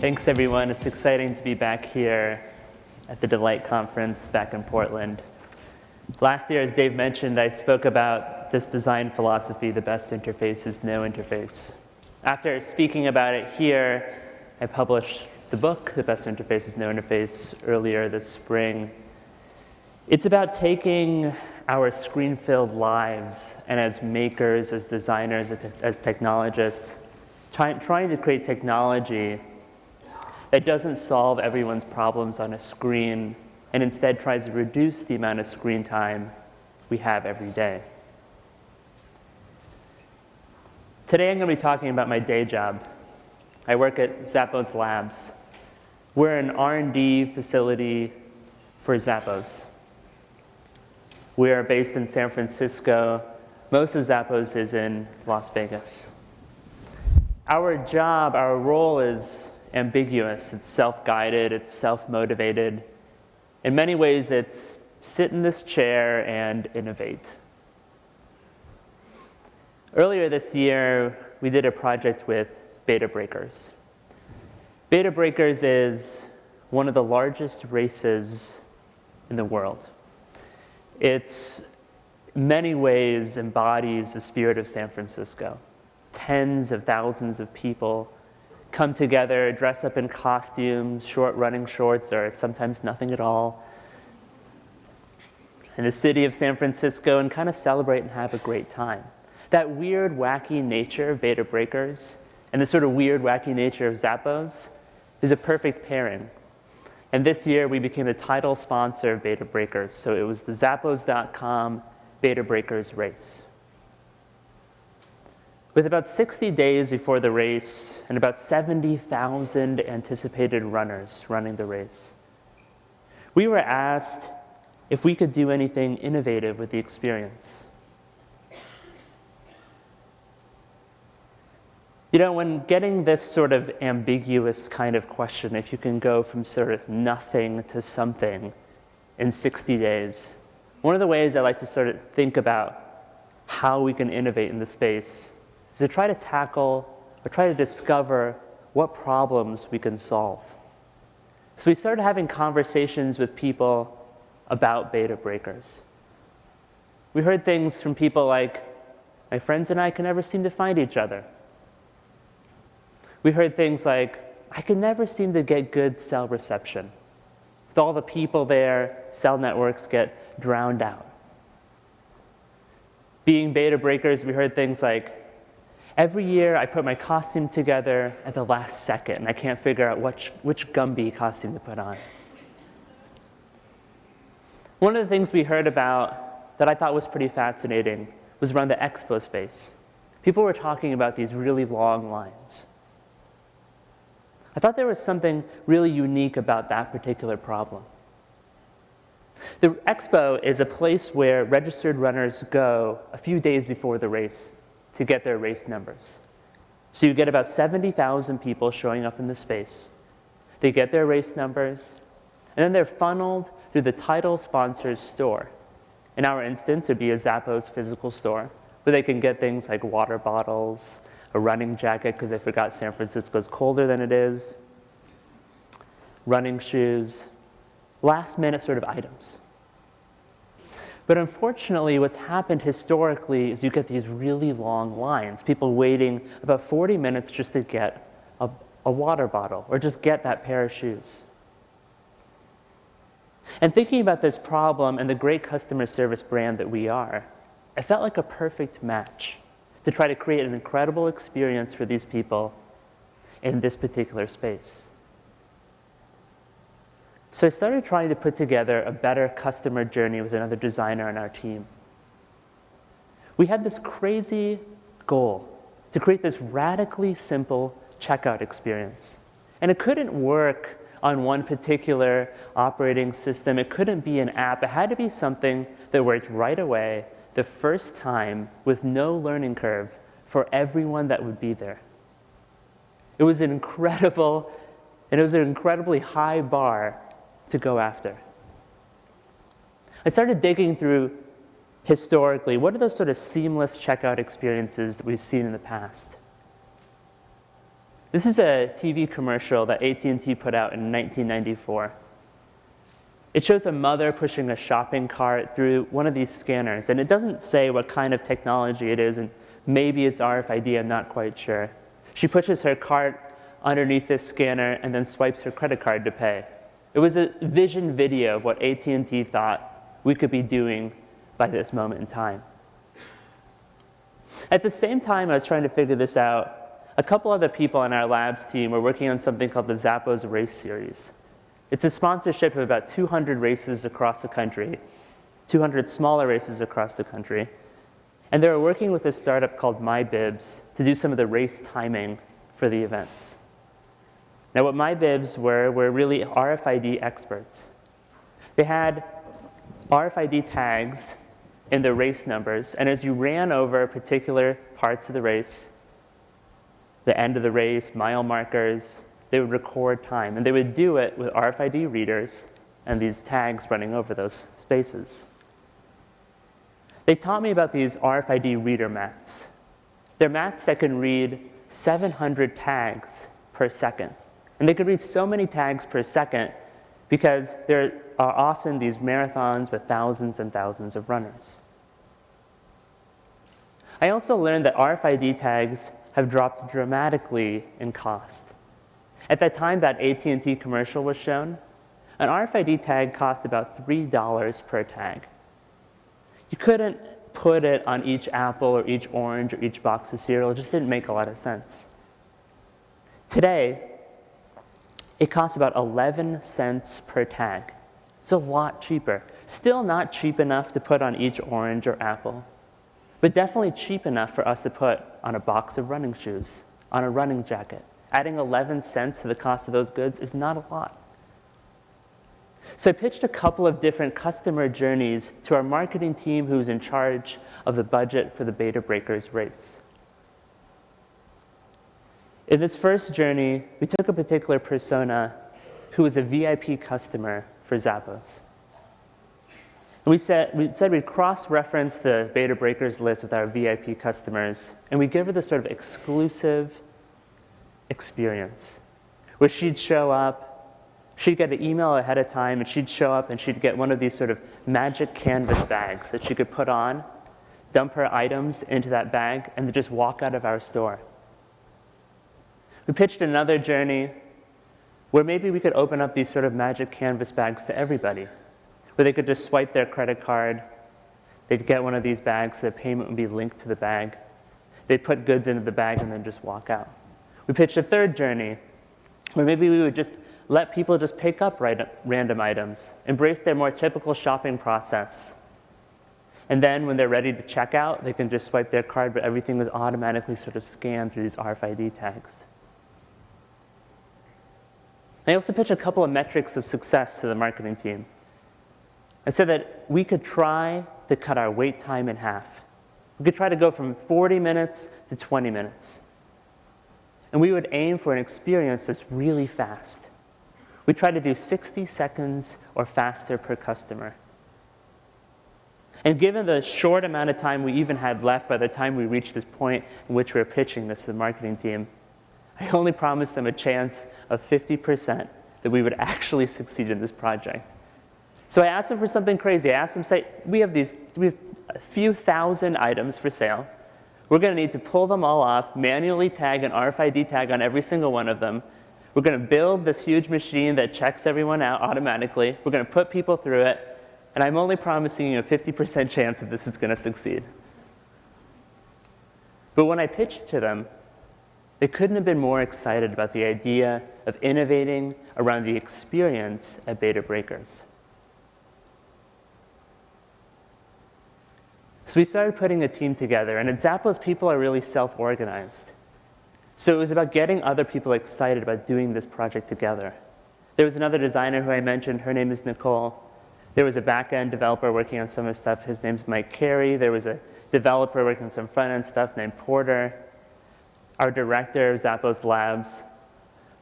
Thanks, everyone. It's exciting to be back here at the Delight Conference back in Portland. Last year, as Dave mentioned, I spoke about this design philosophy, the best interface is no interface. After speaking about it here, I published the book, The Best Interface is No Interface, earlier this spring. It's about taking our screen-filled lives and as makers, as designers, as technologists, trying to create technology that doesn't solve everyone's problems on a screen and instead tries to reduce the amount of screen time we have every day. Today I'm going to be talking about my day job. I work at Zappos Labs. We're an R&D facility for Zappos. We are based in San Francisco. Most of Zappos is in Las Vegas. Our job, our role is ambiguous. It's self-guided, it's self-motivated. In many ways, it's sit in this chair and innovate. Earlier this year, we did a project with Beta Breakers. Beta Breakers is one of the largest races in the world. It's in many ways embodies the spirit of San Francisco. Tens of thousands of people come together, dress up in costumes, short running shorts, or sometimes nothing at all, in the city of San Francisco and kind of celebrate and have a great time. That weird, wacky nature of Beta Breakers and the sort of weird, wacky nature of Zappos is a perfect pairing. And this year, we became the title sponsor of Beta Breakers. So it was the Zappos.com Beta Breakers race. With about 60 days before the race and about 70,000 anticipated runners running the race, we were asked if we could do anything innovative with the experience. You know, when getting this sort of ambiguous kind of question, if you can go from sort of nothing to something in 60 days, one of the ways I like to sort of think about how we can innovate in the space is to try to tackle or try to discover what problems we can solve. So we started having conversations with people about Beta Breakers. We heard things from people like, my friends and I can never seem to find each other. We heard things like, I can never seem to get good cell reception. With all the people there, cell networks get drowned out. Being Beta Breakers, we heard things like, every year I put my costume together at the last second, and I can't figure out which Gumby costume to put on. One of the things we heard about that I thought was pretty fascinating was around the expo space. People were talking about these really long lines. I thought there was something really unique about that particular problem. The expo is a place where registered runners go a few days before the race to get their race numbers. So you get about 70,000 people showing up in the space. They get their race numbers, and then they're funneled through the title sponsor's store. In our instance, it would be a Zappos physical store, where they can get things like water bottles, a running jacket because they forgot San Francisco's colder than it is, running shoes, last minute sort of items. But unfortunately, what's happened historically is you get these really long lines, people waiting about 40 minutes just to get a water bottle or just get that pair of shoes. And thinking about this problem and the great customer service brand that we are, it felt like a perfect match to try to create an incredible experience for these people in this particular space. So I started trying to put together a better customer journey with another designer on our team. We had this crazy goal to create this radically simple checkout experience. And it couldn't work on one particular operating system. It couldn't be an app. It had to be something that worked right away, the first time, with no learning curve for everyone that would be there. It was an incredibly high bar to go after. I started digging through historically, what are those sort of seamless checkout experiences that we've seen in the past? This is a TV commercial that AT&T put out in 1994. It shows a mother pushing a shopping cart through one of these scanners, and it doesn't say what kind of technology it is, and maybe it's RFID, I'm not quite sure. She pushes her cart underneath this scanner and then swipes her credit card to pay. It was a vision video of what AT&T thought we could be doing by this moment in time. At the same time I was trying to figure this out, a couple other people on our labs team were working on something called the Zappos Race Series. It's a sponsorship of about 200 races across the country, 200 smaller races across the country. And they were working with a startup called MyBibs to do some of the race timing for the events. Now what MyBibs were really RFID experts. They had RFID tags in the race numbers, and as you ran over particular parts of the race, the end of the race, mile markers, they would record time, and they would do it with RFID readers and these tags running over those spaces. They taught me about these RFID reader mats. They're mats that can read 700 tags per second. And they could read so many tags per second because there are often these marathons with thousands and thousands of runners. I also learned that RFID tags have dropped dramatically in cost. At that time that AT&T commercial was shown, an RFID tag cost about $3 per tag. You couldn't put it on each apple or each orange or each box of cereal. It just didn't make a lot of sense. Today, it costs about 11 cents per tag. It's a lot cheaper. Still not cheap enough to put on each orange or apple, but definitely cheap enough for us to put on a box of running shoes, on a running jacket. Adding 11 cents to the cost of those goods is not a lot. So I pitched a couple of different customer journeys to our marketing team who's in charge of the budget for the Beta Breakers race. In this first journey, we took a particular persona who was a VIP customer for Zappos. And we said we'd cross-reference the Beta Breakers list with our VIP customers, and we'd give her this sort of exclusive experience where she'd show up, she'd get an email ahead of time, and she'd show up and she'd get one of these sort of magic canvas bags that she could put on, dump her items into that bag, and then just walk out of our store. We pitched another journey where maybe we could open up these sort of magic canvas bags to everybody, where they could just swipe their credit card, they'd get one of these bags, their payment would be linked to the bag, they'd put goods into the bag and then just walk out. We pitched a third journey where maybe we would just let people just pick up random items, embrace their more typical shopping process. And then when they're ready to check out, they can just swipe their card, but everything is automatically sort of scanned through these RFID tags. I also pitched a couple of metrics of success to the marketing team. I said that we could try to cut our wait time in half. We could try to go from 40 minutes to 20 minutes. And we would aim for an experience that's really fast. We try to do 60 seconds or faster per customer. And given the short amount of time we even had left by the time we reached this point in which we were pitching this to the marketing team, I only promised them a chance of 50% that we would actually succeed in this project. So I asked them for something crazy. I asked them, say, we have a few thousand items for sale. We're going to need to pull them all off, manually tag an RFID tag on every single one of them. We're going to build this huge machine that checks everyone out automatically. We're going to put people through it. And I'm only promising you a 50% chance that this is going to succeed. But when I pitched to them, they couldn't have been more excited about the idea of innovating around the experience at Beta Breakers. So we started putting a team together, and at Zappos, people are really self-organized. So it was about getting other people excited about doing this project together. There was another designer who I mentioned, her name is Nicole. There was a back-end developer working on some of the stuff, his name's Mike Carey. There was a developer working on some front-end stuff named Porter. Our director of Zappos Labs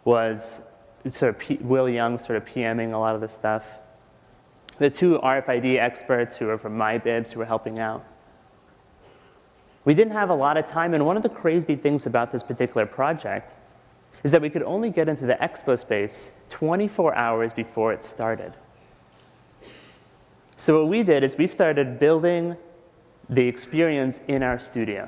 was Will Young, sort of PMing a lot of the stuff. The two RFID experts who were from MyBibs who were helping out. We didn't have a lot of time, and one of the crazy things about this particular project is that we could only get into the expo space 24 hours before it started. So what we did is we started building the experience in our studio.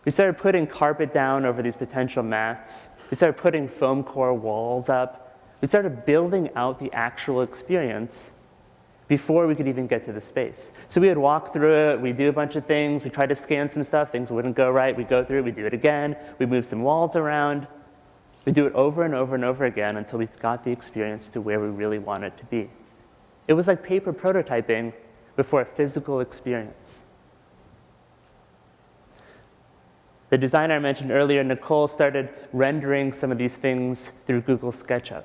We started putting carpet down over these potential mats. We started putting foam core walls up. We started building out the actual experience before we could even get to the space. So we would walk through it, we'd do a bunch of things, we tried to scan some stuff, things wouldn't go right, we'd go through it, we'd do it again, we'd move some walls around. We'd do it over and over and over again until we got the experience to where we really wanted it to be. It was like paper prototyping before a physical experience. The designer I mentioned earlier, Nicole, started rendering some of these things through Google SketchUp.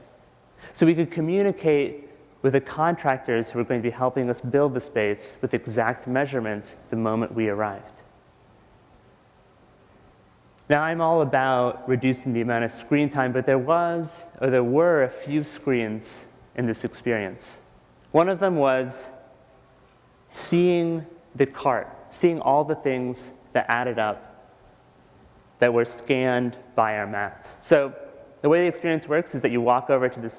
So we could communicate with the contractors who were going to be helping us build the space with exact measurements the moment we arrived. Now, I'm all about reducing the amount of screen time, but there were a few screens in this experience. One of them was seeing the cart, seeing all the things that added up that were scanned by our mats. So the way the experience works is that you walk over to this,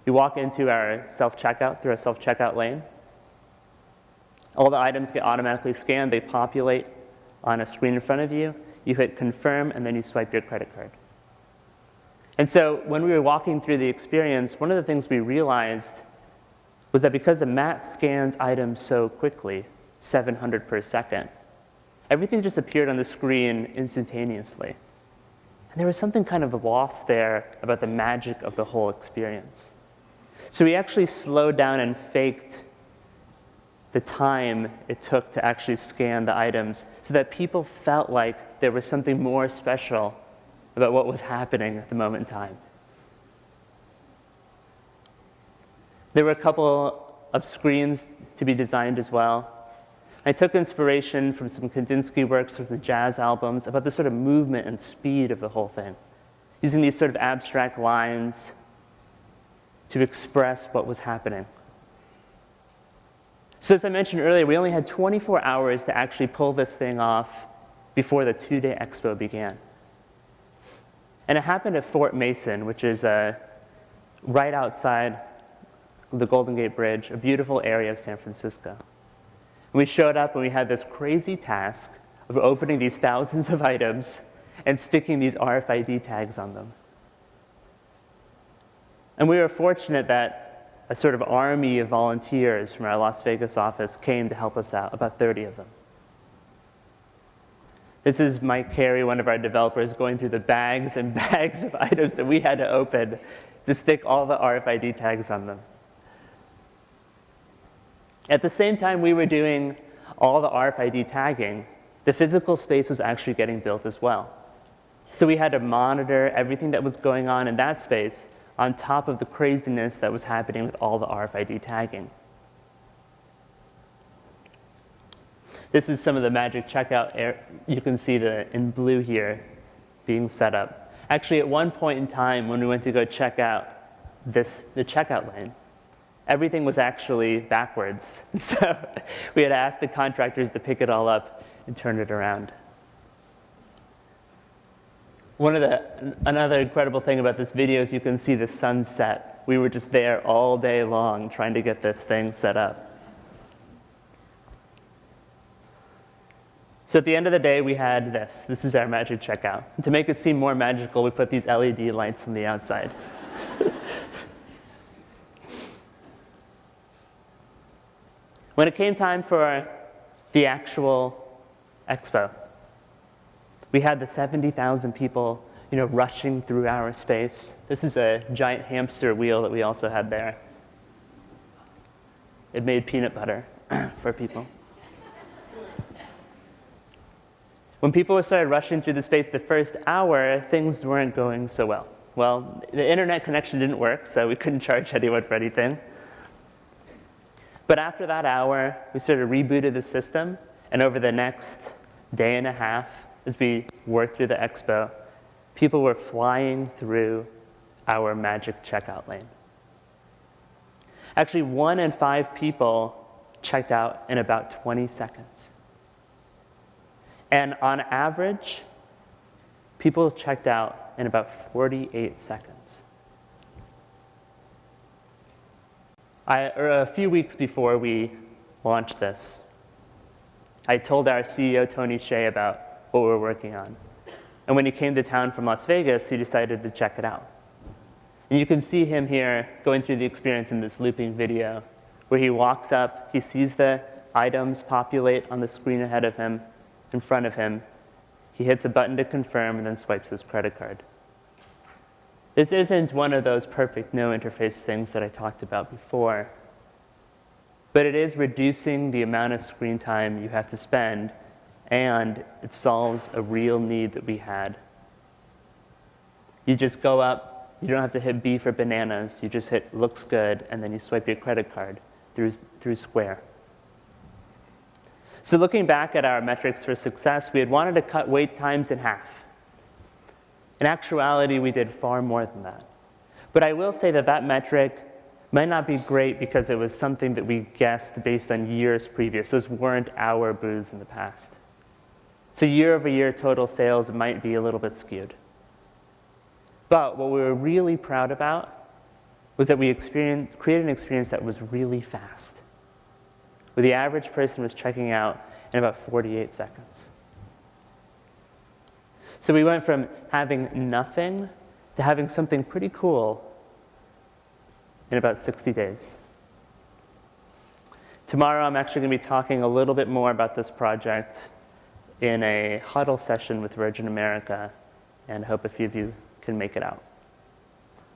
you walk into our self-checkout through a self-checkout lane. All the items get automatically scanned, they populate on a screen in front of you. You hit confirm, and then you swipe your credit card. And so when we were walking through the experience, one of the things we realized was that because the mat scans items so quickly, 700 per second, everything just appeared on the screen instantaneously. And there was something kind of lost there about the magic of the whole experience. So we actually slowed down and faked the time it took to actually scan the items so that people felt like there was something more special about what was happening at the moment in time. There were a couple of screens to be designed as well. I took inspiration from some Kandinsky works from the jazz albums about the sort of movement and speed of the whole thing, using these sort of abstract lines to express what was happening. So as I mentioned earlier, we only had 24 hours to actually pull this thing off before the two-day expo began. And it happened at Fort Mason, which is right outside the Golden Gate Bridge, a beautiful area of San Francisco. We showed up and we had this crazy task of opening these thousands of items and sticking these RFID tags on them. And we were fortunate that a sort of army of volunteers from our Las Vegas office came to help us out, about 30 of them. This is Mike Carey, one of our developers, going through the bags and bags of items that we had to open to stick all the RFID tags on them. At the same time we were doing all the RFID tagging, the physical space was actually getting built as well. So we had to monitor everything that was going on in that space on top of the craziness that was happening with all the RFID tagging. This is some of the magic checkout. You can see in blue here being set up. Actually, at one point in time when we went to go check out the checkout lane, everything was actually backwards. So we had asked the contractors to pick it all up and turn it around. Another incredible thing about this video is you can see the sunset. We were just there all day long trying to get this thing set up. So at the end of the day, we had this. This is our magic checkout. And to make it seem more magical, we put these LED lights on the outside. When it came time for the actual expo, we had the 70,000 people, rushing through our space. This is a giant hamster wheel that we also had there. It made peanut butter for people. When people started rushing through the space the first hour, things weren't going so well. Well, the internet connection didn't work, so we couldn't charge anyone for anything. But after that hour, we sort of rebooted the system, and over the next day and a half, as we worked through the expo, people were flying through our magic checkout lane. Actually, 1 in 5 people checked out in about 20 seconds. And on average, People checked out in about 48 seconds. A few weeks before we launched this, I told our CEO, Tony Hsieh, about what we were working on. And when he came to town from Las Vegas, he decided to check it out. And you can see him here going through the experience in this looping video, where he walks up, he sees the items populate on the screen ahead of him, in front of him. He hits a button to confirm and then swipes his credit card. This isn't one of those perfect no-interface things that I talked about before, but it is reducing the amount of screen time you have to spend, and it solves a real need that we had. You just go up, you don't have to hit B for bananas, you just hit looks good, and then you swipe your credit card through Square. So looking back at our metrics for success, we had wanted to cut wait times in half. In actuality, we did far more than that. But I will say that that metric might not be great because it was something that we guessed based on years previous. Those weren't our booths in the past. So year over year total sales might be a little bit skewed. But what we were really proud about was that we created an experience that was really fast, where the average person was checking out in about 48 seconds. So we went from having nothing to having something pretty cool in about 60 days. Tomorrow, I'm actually going to be talking a little bit more about this project in a huddle session with Virgin America, and I hope a few of you can make it out.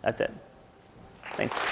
That's it. Thanks.